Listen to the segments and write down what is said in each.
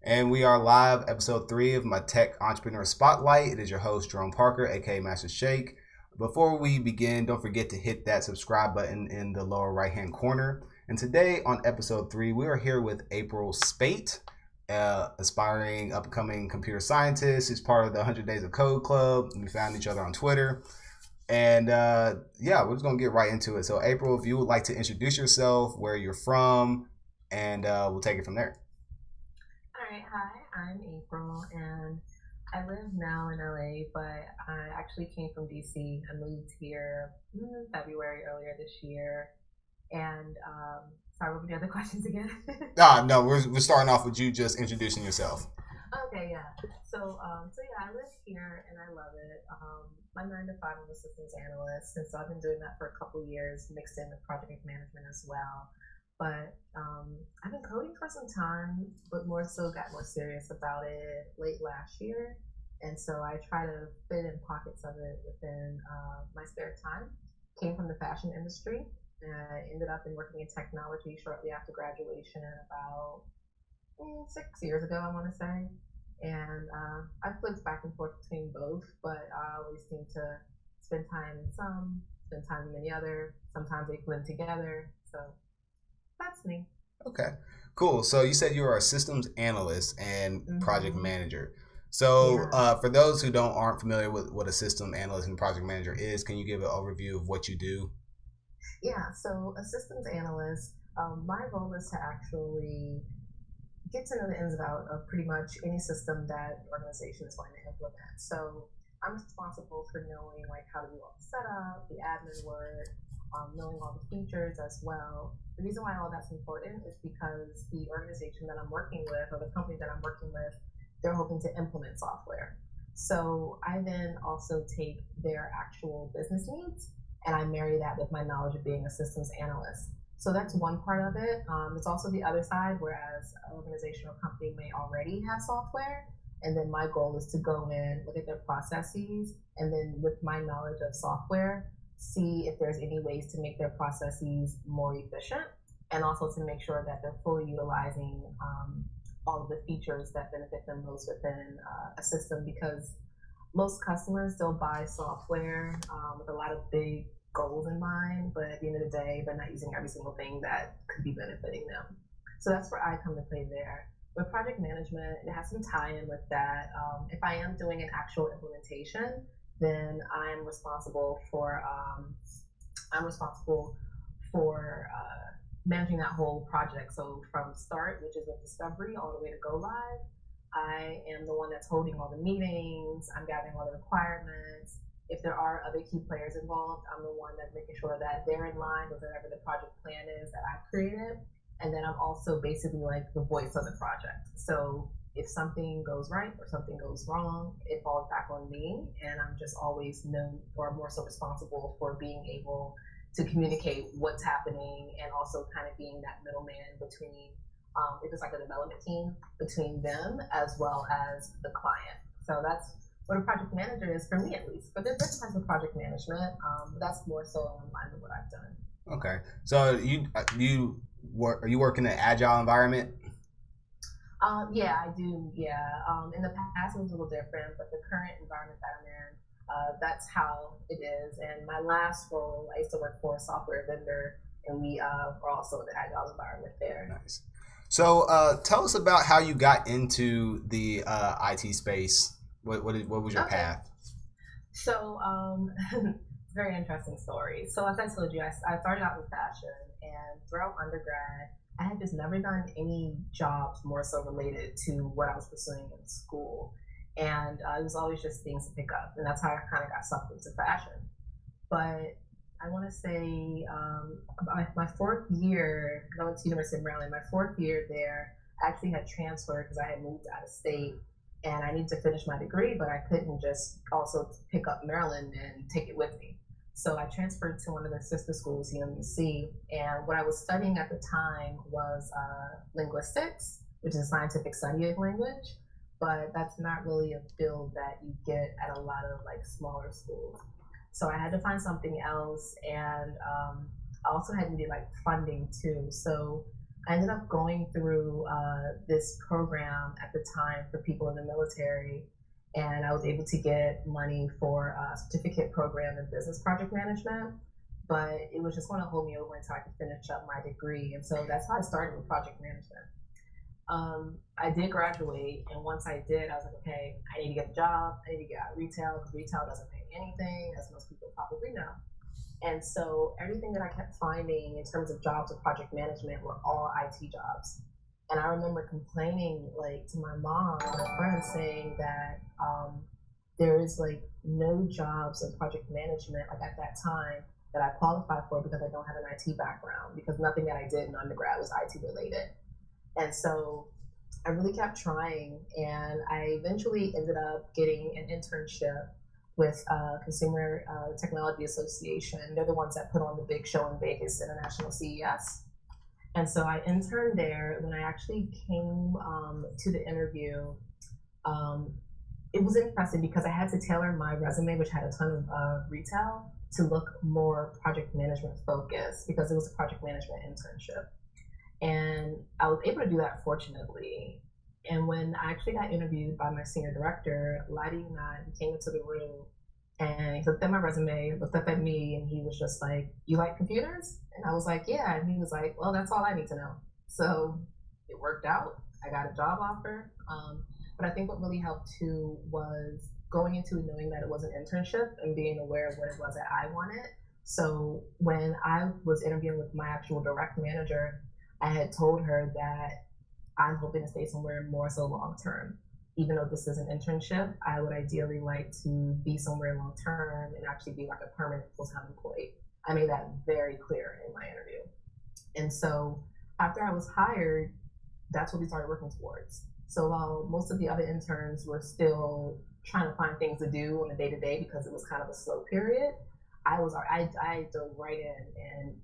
And we are live, episode 3 of my Tech Entrepreneur Spotlight. It is your host, Jerome Parker, aka Master Shake. Before we begin, don't forget to hit that subscribe button in the lower right-hand corner. And today on episode 3, we are here with April Speight, aspiring upcoming computer scientist who's part of the 100 Days of Code Club. We found each other on Twitter. And we're just going to get right into it. So April, if you would like to introduce yourself, where you're from, and we'll take it from there. All right, hi, I'm April, and I live now in LA, but I actually came from DC. I moved here in February earlier this year, and sorry, what were the other questions again? No, we're starting off with you just introducing yourself. Okay, yeah. So I live here and I love it. My 9 to 5, I'm a systems analyst, and so I've been doing that for a couple years, mixed in with project management as well. But I've been coding for some time, but more so got more serious about it late last year. And so I try to fit in pockets of it within my spare time. Came from the fashion industry, and I ended up in working in technology shortly after graduation about 6 years ago, I want to say. And I flipped back and forth between both, but I always seem to spend time in some, spend time in the other. Sometimes they blend together. So that's me. Okay, cool. So you said you are a systems analyst and project manager. So for those who aren't familiar with what a system analyst and project manager is, can you give an overview of what you do? Yeah, so a systems analyst, my role is to actually get to know the ins and outs of pretty much any system that the organization is going to implement. So I'm responsible for knowing like how to do all the setup, the admin work, knowing all the features as well. The reason why all that's important is because the organization that I'm working with, or the company that I'm working with, they're hoping to implement software. So I then also take their actual business needs and I marry that with my knowledge of being a systems analyst. So that's one part of it. It's also the other side, whereas an organization or company may already have software, and then my goal is to go in, look at their processes, and then with my knowledge of software, see if there's any ways to make their processes more efficient, and also to make sure that they're fully utilizing all of the features that benefit them most within a system, because most customers, they'll buy software with a lot of big goals in mind, but at the end of the day, they're not using every single thing that could be benefiting them. So that's where I come to play there. With project management, it has some tie-in with that. If I am doing an actual implementation, then I'm responsible for managing that whole project. So from start, which is with discovery, all the way to go live, I am the one that's holding all the meetings. I'm gathering all the requirements. If there are other key players involved, I'm the one that's making sure that they're in line with whatever the project plan is that I've created. And then I'm also basically like the voice of the project. So if something goes right or something goes wrong, it falls back on me. And I'm just always known, or more so responsible for being able to communicate what's happening, and also kind of being that middleman between, if it's like a development team, between them as well as the client. So that's what a project manager is, for me at least. But there's different types of project management. That's more so in line with what I've done. Okay, so are you work in an agile environment? Yeah, I do. Yeah, in the past it was a little different, but the current environment that I'm in, that's how it is. And my last role, I used to work for a software vendor, and we were also in the agile environment there. Nice. So tell us about how you got into the IT space. What was your path? So, very interesting story. So as I told you, I started out in fashion, and throughout undergrad, I had just never done any jobs more so related to what I was pursuing in school. And it was always just things to pick up. And that's how I kind of got sucked into fashion. But I want to say my 4th year, I went to University of Maryland, my 4th year there, I actually had transferred because I had moved out of state. And I needed to finish my degree, but I couldn't just also pick up Maryland and take it with me. So I transferred to one of the sister schools, UMUC, and what I was studying at the time was linguistics, which is a scientific study of language, but that's not really a field that you get at a lot of like smaller schools. So I had to find something else, and I also had needed like funding too. So I ended up going through this program at the time for people in the military, and I was able to get money for a certificate program in business project management. But it was just going to hold me over until I could finish up my degree, and so that's how I started with project management. I did graduate, and once I did, I was like, okay, I need to get a job. I need to get out of retail because retail doesn't pay anything, as most people probably know. And so everything that I kept finding in terms of jobs of project management were all IT jobs. And I remember complaining like to my mom and my friends saying that there is like no jobs in project management like at that time that I qualified for because I don't have an IT background because nothing that I did in undergrad was IT related. And so I really kept trying, and I eventually ended up getting an internship with Consumer Technology Association. They're the ones that put on the big show in Vegas, International CES. And so I interned there. When I actually came to the interview, um, it was interesting because I had to tailor my resume, which had a ton of retail, to look more project management focused because it was a project management internship. And I was able to do that fortunately. And when I actually got interviewed by my senior director, lie to you not, he came into the room and he looked at my resume, looked up at me, and he was just like, "You like computers?" And I was like, "Yeah." And he was like, "Well, that's all I need to know." So it worked out. I got a job offer. But I think what really helped too was going into knowing that it was an internship and being aware of what it was that I wanted. So when I was interviewing with my actual direct manager, I had told her that I'm hoping to stay somewhere more so long term. Even though this is an internship, I would ideally like to be somewhere long term and actually be like a permanent full time employee. I made that very clear in my interview. And so after I was hired, that's what we started working towards. So while most of the other interns were still trying to find things to do on a day to day because it was kind of a slow period, I dove right in, and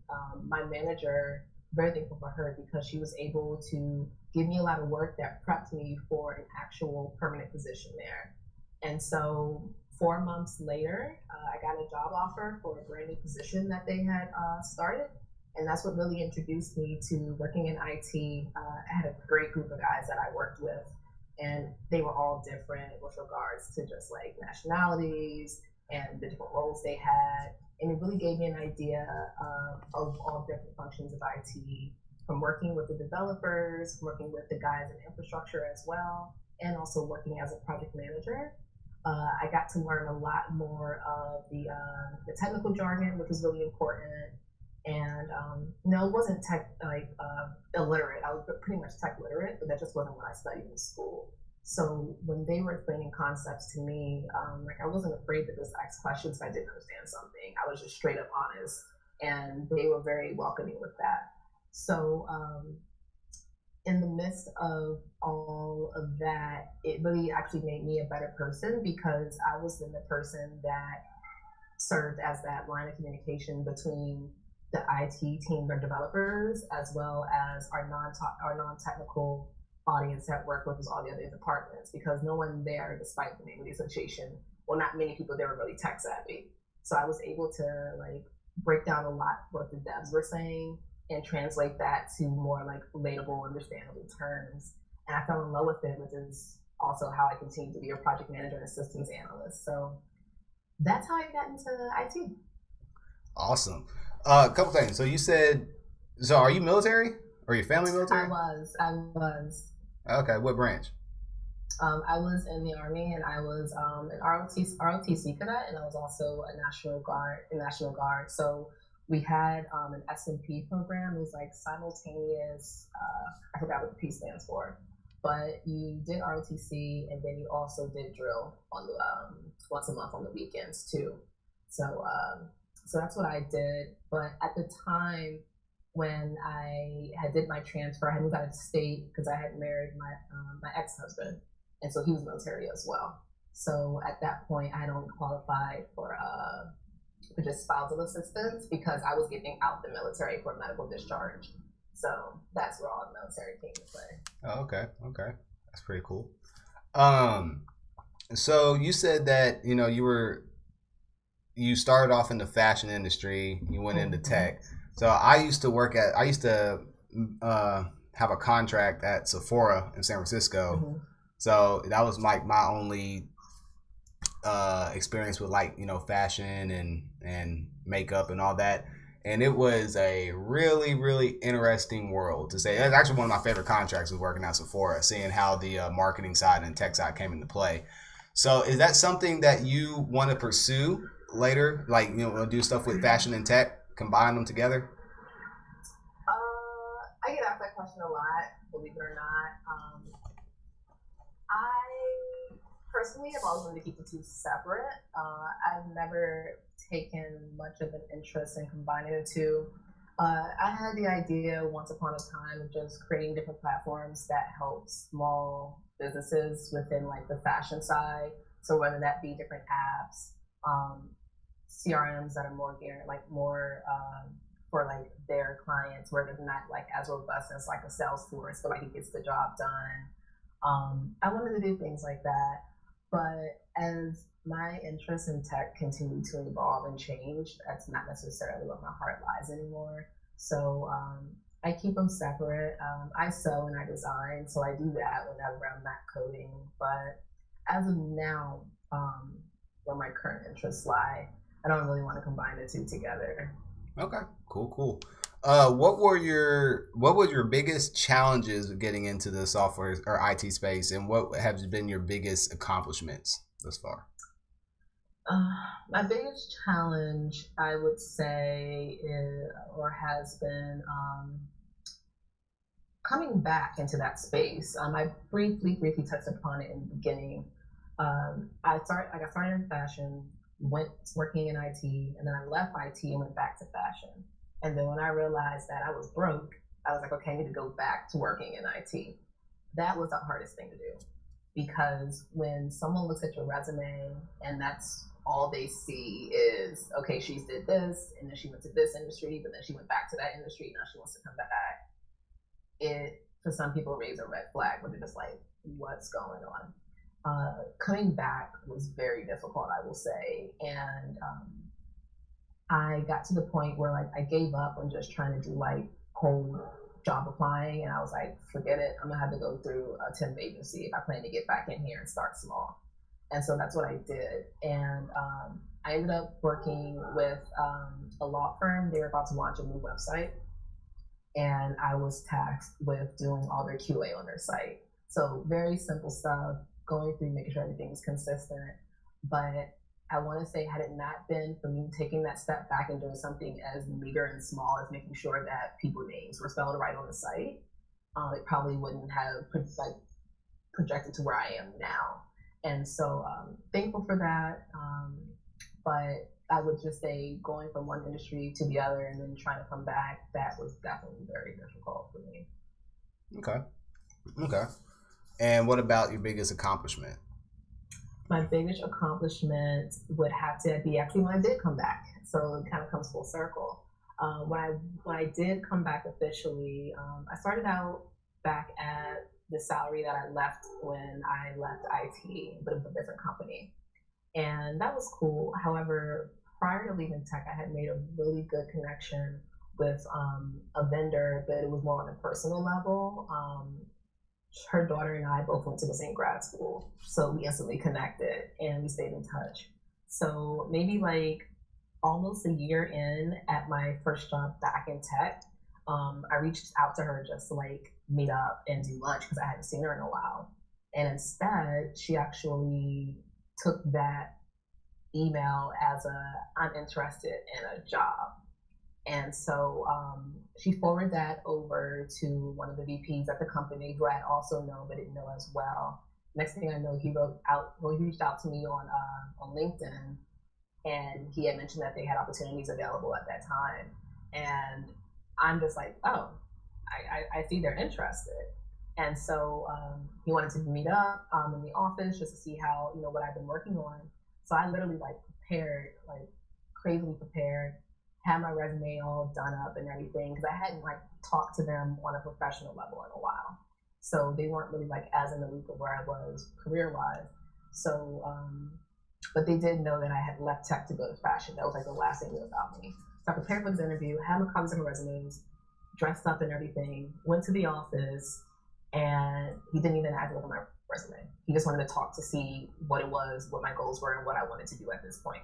my manager, very thankful for her because she was able to give me a lot of work that prepped me for an actual permanent position there. And so 4 months later, I got a job offer for a brand new position that they had started. And that's what really introduced me to working in IT. I had a great group of guys that I worked with, and they were all different with regards to just like nationalities and the different roles they had. And it really gave me an idea of all different functions of IT, from working with the developers, working with the guys in infrastructure as well, and also working as a project manager. I got to learn a lot more of the technical jargon, which was really important. And it wasn't tech illiterate. I was pretty much tech literate, but that just wasn't what I studied in school. So when they were explaining concepts to me, I wasn't afraid to just ask questions if I didn't understand something. I was just straight up honest, and they were very welcoming with that. So in the midst of all of that, it really actually made me a better person because I was then the person that served as that line of communication between the IT team, or developers, as well as our non-technical audience that work with all the other departments, because no one there, despite the name of the association, well, not many people there were really tech savvy. So I was able to like break down a lot what the devs were saying and translate that to more like relatable, understandable terms. And I fell in love with it, which is also how I continue to be a project manager and systems analyst. So that's how I got into IT. Awesome. A couple things. So you said, so are you military? Or your family military? I was. Okay, what branch? I was in the Army, and I was an ROTC cadet, and I was also a National Guard. So we had an S&P program. It was like simultaneous. I forgot what the P stands for, but you did ROTC, and then you also did drill on the once a month on the weekends too. So so that's what I did. But at the time when I had did my transfer, I had moved out of state because I had married my ex-husband, and so he was military as well. So at that point, I had only qualified for just spousal assistance because I was getting out the military for medical discharge. So that's where all the military came to play. Oh, okay, that's pretty cool. So you said that you started off in the fashion industry, you went into tech. So I used to have a contract at Sephora in San Francisco. Mm-hmm. So that was like my only experience with like fashion and makeup and all that. And it was a really, really interesting world to say. That's actually one of my favorite contracts was working at Sephora, seeing how the marketing side and tech side came into play. So is that something that you want to pursue later? Like, do stuff with fashion and tech, combine them together? I get asked that question a lot, believe it or not. I personally have always wanted to keep the two separate. I've never taken much of an interest in combining the two. I had the idea once upon a time of just creating different platforms that help small businesses within like the fashion side. So whether that be different apps, CRMs that are more geared, like more for like their clients, where they're not like as robust as like a Salesforce, but like it gets the job done. I wanted to do things like that, but as my interest in tech continued to evolve and change, that's not necessarily where my heart lies anymore. So I keep them separate. I sew and I design, so I do that whenever I'm not coding. But as of now, where my current interests lie, I don't really want to combine the two together. Okay, cool. What were your biggest challenges of getting into the software or IT space, and what have been your biggest accomplishments thus far? My biggest challenge, I would say, or has been coming back into that space. I briefly touched upon it in the beginning. I got started in fashion, went working in IT, and then I left IT and went back to fashion. And then when I realized that I was broke, I was like, okay, I need to go back to working in IT. That was the hardest thing to do because when someone looks at your resume and that's all they see is, okay, she did this and then she went to this industry, but then she went back to that industry. Now she wants to come back. It, for some people, raised a red flag where they're just like, what's going on? Coming back was very difficult, I will say. And I got to the point where like I gave up on just trying to do like cold job applying, and I was like, forget it. I'm gonna have to go through a temp agency if I plan to get back in here and start small. And so that's what I did. And I ended up working with a law firm. They were about to launch a new website, and I was tasked with doing all their QA on their site. So very simple stuff, going through making sure everything was consistent. But I want to say, had it not been for me taking that step back and doing something as meager and small as making sure that people names were spelled right on the site, it probably wouldn't have projected to where I am now. And so thankful for that. But I would just say going from one industry to the other and then trying to come back, that was definitely very difficult for me. Okay. And what about your biggest accomplishment? My biggest accomplishment would have to be actually when I did come back. So it kind of comes full circle. When I did come back officially, I started out back at the salary that I left when I left IT, but it was a different company. And that was cool. However, prior to leaving tech, I had made a really good connection with a vendor, but it was more on a personal level. Her daughter and I both went to the same grad school, so we instantly connected and we stayed in touch. So maybe like almost a year in at my first job back in tech, I reached out to her just to like meet up and do lunch because I hadn't seen her in a while. And instead, she actually took that email as I'm interested in a job. And so she forwarded that over to one of the VPs at the company who I had also known but didn't know as well. Next thing I know, he reached out to me on LinkedIn, and he had mentioned that they had opportunities available at that time. And I'm just like, oh, I see they're interested. And so he wanted to meet up in the office just to see how, what I've been working on. So I literally like prepared, like crazily prepared, had my resume all done up and everything because I hadn't like talked to them on a professional level in a while. So they weren't really like as in the loop of where I was career wise. So, but they did know that I had left tech to go to fashion. That was like the last thing they knew about me. So I prepared for this interview, had my copies of my resumes, dressed up and everything, went to the office, and he didn't even ask me for my resume. He just wanted to talk to see what it was, what my goals were, and what I wanted to do at this point.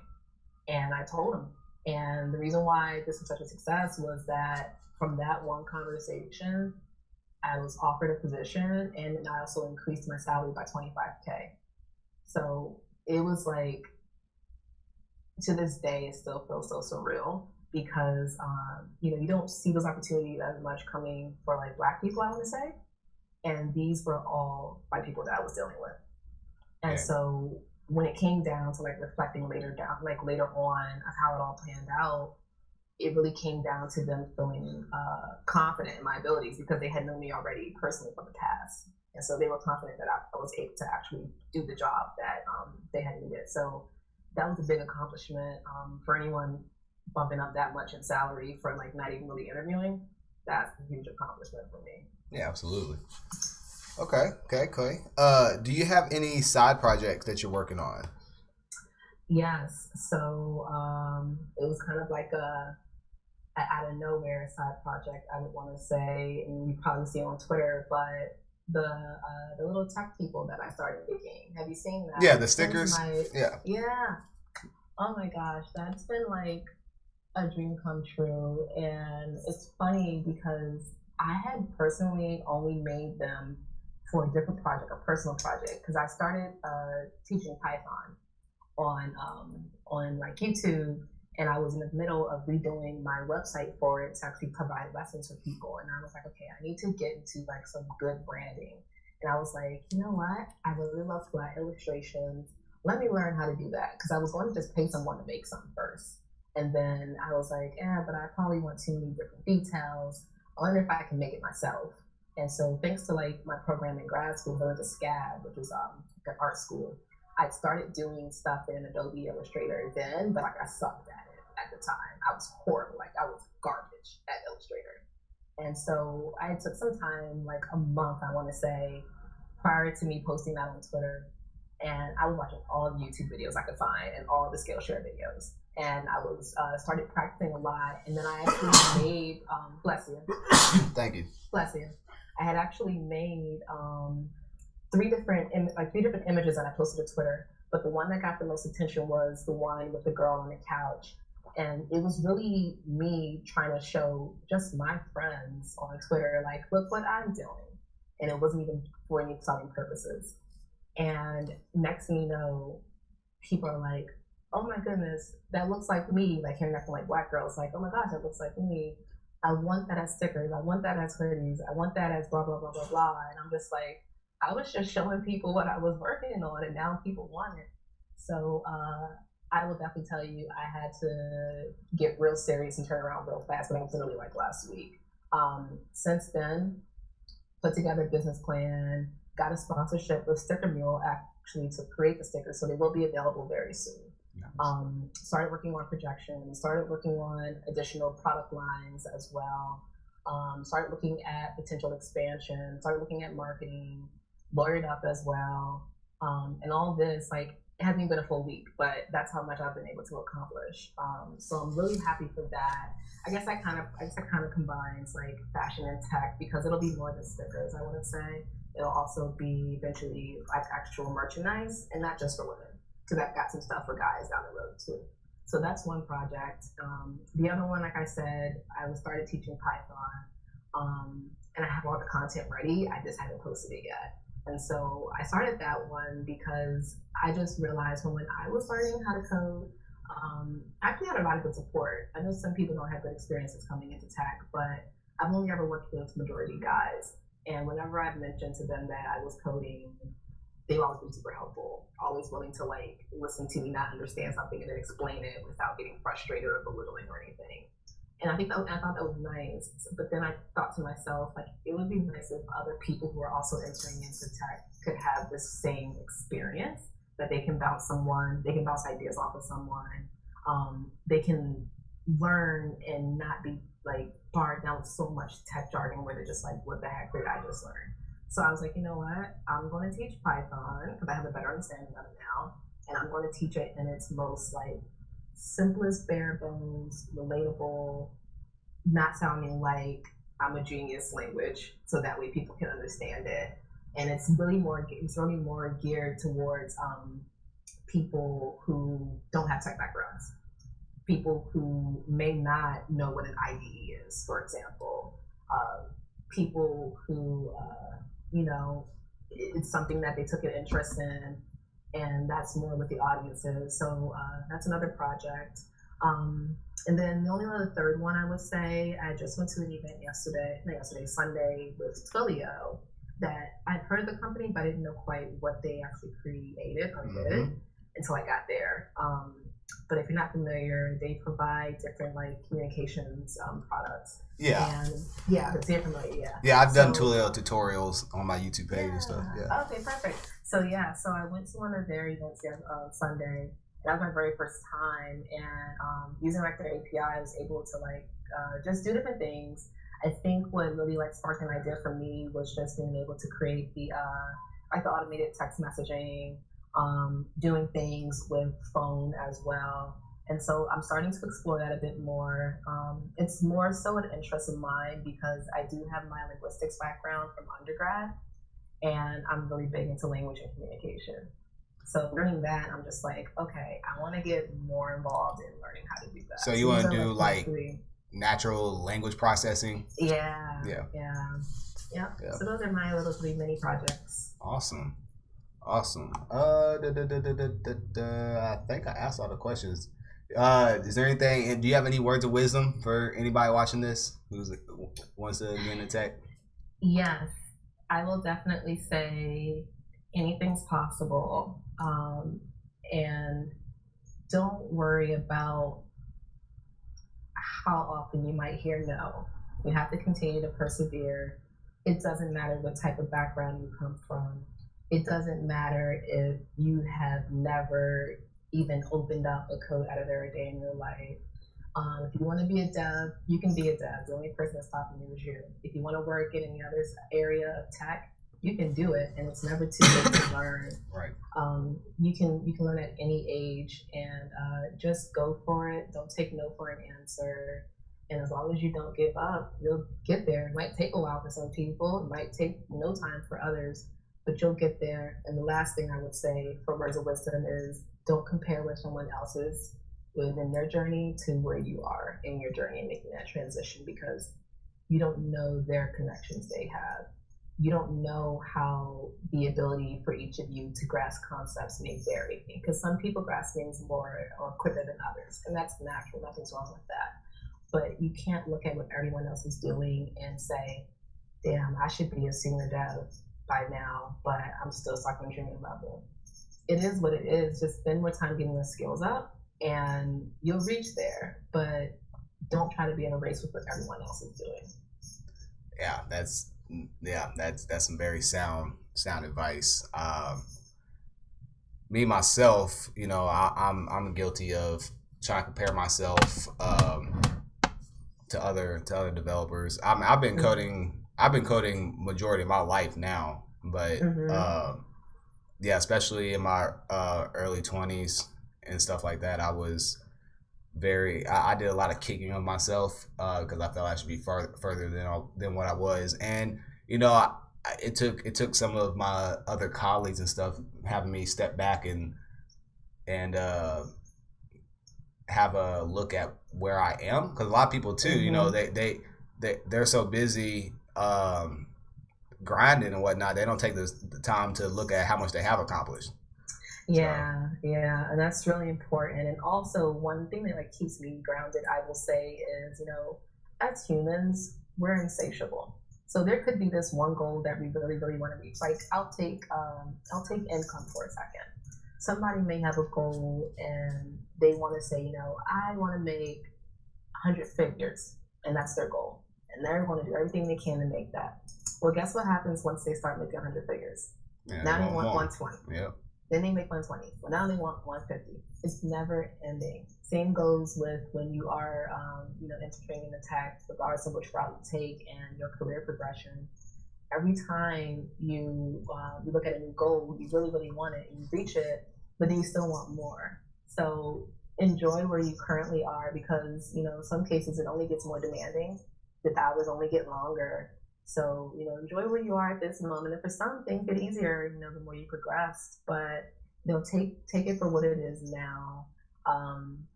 And I told him. And the reason why this was such a success was that from that one conversation, I was offered a position, and I also increased my salary by 25K. So it was like, to this day, it still feels so surreal because, you don't see those opportunities as much coming for like Black people, I want to say. And these were all white people that I was dealing with. And so when it came down to like reflecting later on of how it all planned out, it really came down to them feeling confident in my abilities because they had known me already personally from the past. And so they were confident that I was able to actually do the job that they had needed. So that was a big accomplishment for anyone bumping up that much in salary for like not even really interviewing. That's a huge accomplishment for me. Yeah, absolutely. Okay. Do you have any side projects that you're working on? Yes. So it was kind of like a out of nowhere side project, I would want to say, and you probably see it on Twitter, but the little tech people that I started making. Have you seen that? Yeah, the stickers. Yeah. Oh my gosh, that's been like a dream come true, and it's funny because I had personally only made them for a different project, a personal project, because I started teaching Python on like YouTube, and I was in the middle of redoing my website for it to actually provide lessons for people. And I was like, okay, I need to get into like some good branding. And I was like, you know what? I really love flat illustrations. Let me learn how to do that, because I was going to just pay someone to make something first. And then I was like, but I probably want too many different details. I wonder if I can make it myself. And so thanks to like my program in grad school, there was a SCAD, which is an art school. I started doing stuff in Adobe Illustrator then, but like I sucked at it at the time. I was horrible. Like I was garbage at Illustrator. And so I took some time, like a month, I want to say, prior to me posting that on Twitter. And I was watching all the YouTube videos I could find and all the Skillshare videos. And I was started practicing a lot. And then I actually made, bless you. Thank you. Bless you. I had actually made three different images that I posted to Twitter. But the one that got the most attention was the one with the girl on the couch. And it was really me trying to show just my friends on Twitter, like, look what I'm doing. And it wasn't even for any selling purposes. And next thing you know, people are like, oh my goodness, that looks like me. Like hearing that from like Black girls, like, oh my gosh, that looks like me. I want that as stickers. I want that as hoodies. I want that as blah, blah, blah, blah, blah. And I'm just like, I was just showing people what I was working on, and now people want it. So I will definitely tell you, I had to get real serious and turn around real fast, but I was literally like last week. Since then, put together a business plan, got a sponsorship with Sticker Mule actually to create the stickers, so they will be available very soon. Started working on projections, started working on additional product lines as well. Started looking at potential expansion, started looking at marketing, lawyered up as well. And all this, like, it hasn't even been a full week, but that's how much I've been able to accomplish. So I'm really happy for that. I guess that kind of combines like fashion and tech, because it'll be more than stickers, I want to say. It'll also be eventually like actual merchandise, and not just for women, because I've got some stuff for guys down the road too. So that's one project. The other one, like I said, I started teaching Python, and I have all the content ready. I just haven't posted it yet. And so I started that one because I just realized when I was learning how to code, I actually had a lot of good support. I know some people don't have good experiences coming into tech, but I've only ever worked with majority guys. And whenever I've mentioned to them that I was coding, they've always been super helpful, always willing to like listen to me not understand something and then explain it without getting frustrated or belittling or anything. And I thought that was nice. But then I thought to myself, like, it would be nice if other people who are also entering into tech could have this same experience, that they can bounce ideas off of someone. They can learn and not be like barred down with so much tech jargon where they're just like, what the heck did I just learn? So I was like, you know what? I'm going to teach Python because I have a better understanding of it now. And I'm going to teach it in its most like simplest, bare bones, relatable, not sounding like I'm a genius language, so that way people can understand it. And it's really more geared towards people who don't have tech backgrounds, people who may not know what an IDE is, for example, people who you know, it's something that they took an interest in, and that's more what the audience is. So that's another project. And then the only other third one I would say, I just went to an event Sunday with Twilio, that I'd heard of the company, but I didn't know quite what they actually created or did until I got there. But if you're not familiar, they provide different like communications products. Yeah. And yeah, so you're familiar, yeah. Yeah, I've done Twilio tutorials on my YouTube page and stuff. Yeah. Okay, perfect. So yeah, so I went to one of their events Sunday. That was my very first time, and using like their API, I was able to like just do different things. I think what really like sparked an idea for me was just being able to create the like the automated text messaging, doing things with phone as well. And so I'm starting to explore that a bit more. It's more so an interest of mine because I do have my linguistics background from undergrad, and I'm really big into language and communication. So learning that, I'm just like, okay, I want to get more involved in learning how to do that. So you want to do like natural language processing? Yeah. So those are my little 3 mini projects. Awesome. I think I asked all the questions. Is there anything? Do you have any words of wisdom for anybody watching this who wants to get into tech? Yes, I will definitely say anything's possible, and don't worry about how often you might hear no. You have to continue to persevere. It doesn't matter what type of background you come from. It doesn't matter if you have never even opened up a code editor a day in your life. If you want to be a dev, you can be a dev. The only person that's stopping you is you. If you want to work in any other area of tech, you can do it, and it's never too late to learn. Right. You can learn at any age, and just go for it. Don't take no for an answer. And as long as you don't give up, you'll get there. It might take a while for some people. It might take no time for others, but you'll get there. And the last thing I would say for words of wisdom is don't compare where someone else is within their journey to where you are in your journey and making that transition, because you don't know their connections they have. You don't know how the ability for each of you to grasp concepts may vary, because some people grasp things more or quicker than others, and that's natural. Nothing's wrong with that. But you can't look at what everyone else is doing and say, damn, I should be a senior dev by now, but I'm still stuck on junior level. It is what it is. Just spend more time getting the skills up and you'll reach there. But don't try to be in a race with what everyone else is doing. That's some very sound advice. Me myself, I'm guilty of trying to compare myself to other developers. I've been coding majority of my life now, but especially in my early 20s and stuff like that, I was I did a lot of kicking of myself because I felt I should be further than what I was, and it took some of my other colleagues and stuff having me step back and have a look at where I am, because a lot of people too, they're so busy grinding and whatnot, they don't take the time to look at how much they have accomplished. Yeah, and that's really important. And also, one thing that keeps me grounded, I will say, is as humans, we're insatiable. So there could be this one goal that we really, really want to reach. Like I'll take income for a second. Somebody may have a goal and they want to say, I want to make 100 figures, and that's their goal. And they're going to do everything they can to make that. Well, guess what happens once they start making 100 figures? Yeah, now they want 120. Yeah. Then they make 120. Well, now they want 150. It's never ending. Same goes with when you are, entering in the tech, regardless of which route you take and your career progression. Every time you look at a new goal, you really, really want it and you reach it, but then you still want more. So enjoy where you currently are, because, in some cases it only gets more demanding the hours only get longer. So, enjoy where you are at this moment. And for some, things get easier, the more you progress. But, take it for what it is now.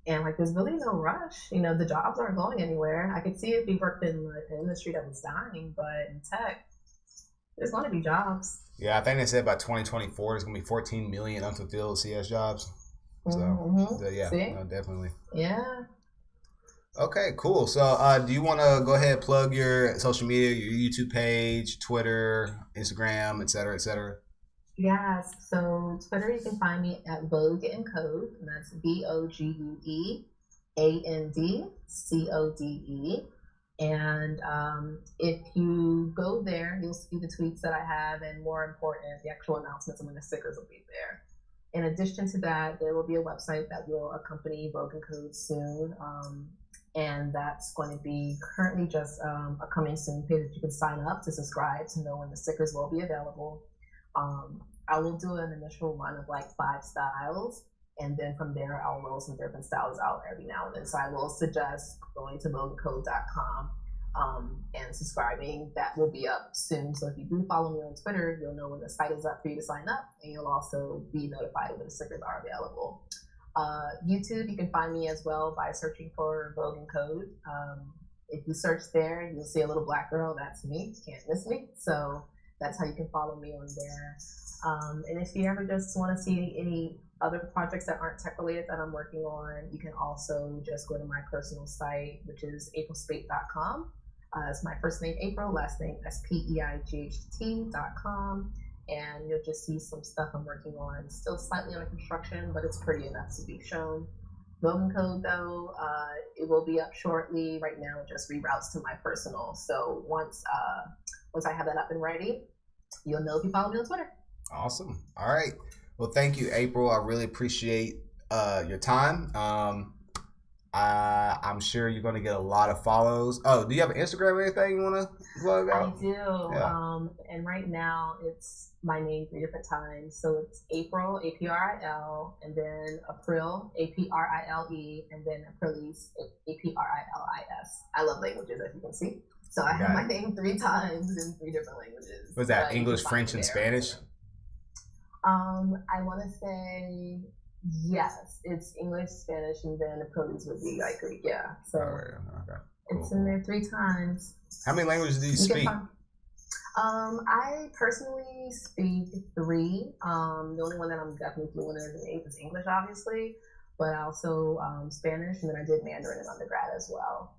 And like, there's really no rush. The jobs aren't going anywhere. I could see if we worked in an industry that was dying, but in tech, there's going to be jobs. Yeah, I think they said by 2024 there's going to be 14 million unfulfilled CS jobs. So, yeah, no, definitely. Yeah. Okay, cool. So, do you want to go ahead and plug your social media, your YouTube page, Twitter, Instagram, et cetera, et cetera? Yes. So, Twitter, you can find me at Vogue and Code, and that's VOGUEANDCODE. And if you go there, you'll see the tweets that I have, and more important, the actual announcements and when the stickers will be there. In addition to that, there will be a website that will accompany Vogue and Code soon. And that's going to be currently just a coming soon page that you can sign up to subscribe to know when the stickers will be available. I will do an initial run of like 5 styles, and then from there I'll roll some different styles out every now and then. So I will suggest going to vogueandcode.com and subscribing. That will be up soon. So if you do follow me on Twitter, you'll know when the site is up for you to sign up, and you'll also be notified when the stickers are available. YouTube, you can find me as well by searching for Vogue and Code. If you search there, you'll see a little black girl. That's me. Can't miss me. So that's how you can follow me on there. And if you ever just want to see any other projects that aren't tech related that I'm working on, you can also just go to my personal site, which is aprilspeight.com. It's my first name, April, last name, SPEIGHT.com. And you'll just see some stuff I'm working on. Still slightly under construction, but it's pretty enough to be shown. Vogue and Code, though, it will be up shortly. Right now, it just reroutes to my personal. So once I have that up and ready, you'll know if you follow me on Twitter. Awesome. All right. Well, thank you, April. I really appreciate your time. I'm sure you're going to get a lot of follows. Oh, do you have an Instagram or anything you want to plug out? I do. Yeah. And right now it's my name 3 different times. So it's April, April, and then April, Aprile, and then Aprilis, Aprilis. I love languages, as you can see. So I have my name 3 times in 3 different languages. Was that English, French, and Spanish? I want to say yes. It's English, Spanish, and then Aprilis would be like Greek. Yeah. So okay. Cool, it's in there 3 times. How many languages do you speak? I personally speak 3. The only one that I'm definitely fluent in is English, obviously, but also Spanish, and then I did Mandarin in undergrad as well.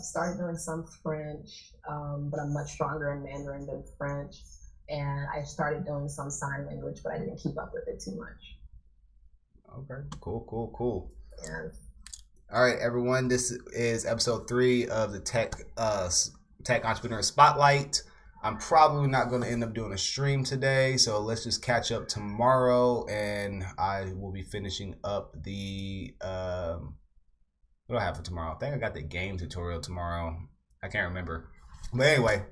Started doing some French, but I'm much stronger in Mandarin than French. And I started doing some sign language, but I didn't keep up with it too much. Okay, cool. Yeah. All right, everyone. This is episode 3 of the Tech Entrepreneur Spotlight. I'm probably not going to end up doing a stream today, so let's just catch up tomorrow, and I will be finishing up the what do I have for tomorrow? I think I got the game tutorial tomorrow. I can't remember, but anyway,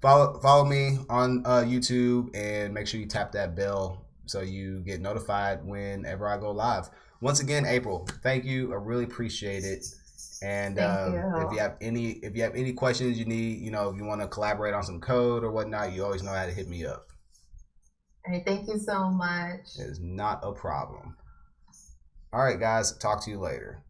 follow me on YouTube, and make sure you tap that bell so you get notified whenever I go live. Once again, April, thank you. I really appreciate it. And if you have any questions you need, if you want to collaborate on some code or whatnot, you always know how to hit me up. Hey, thank you so much. It's not a problem. All right, guys. Talk to you later.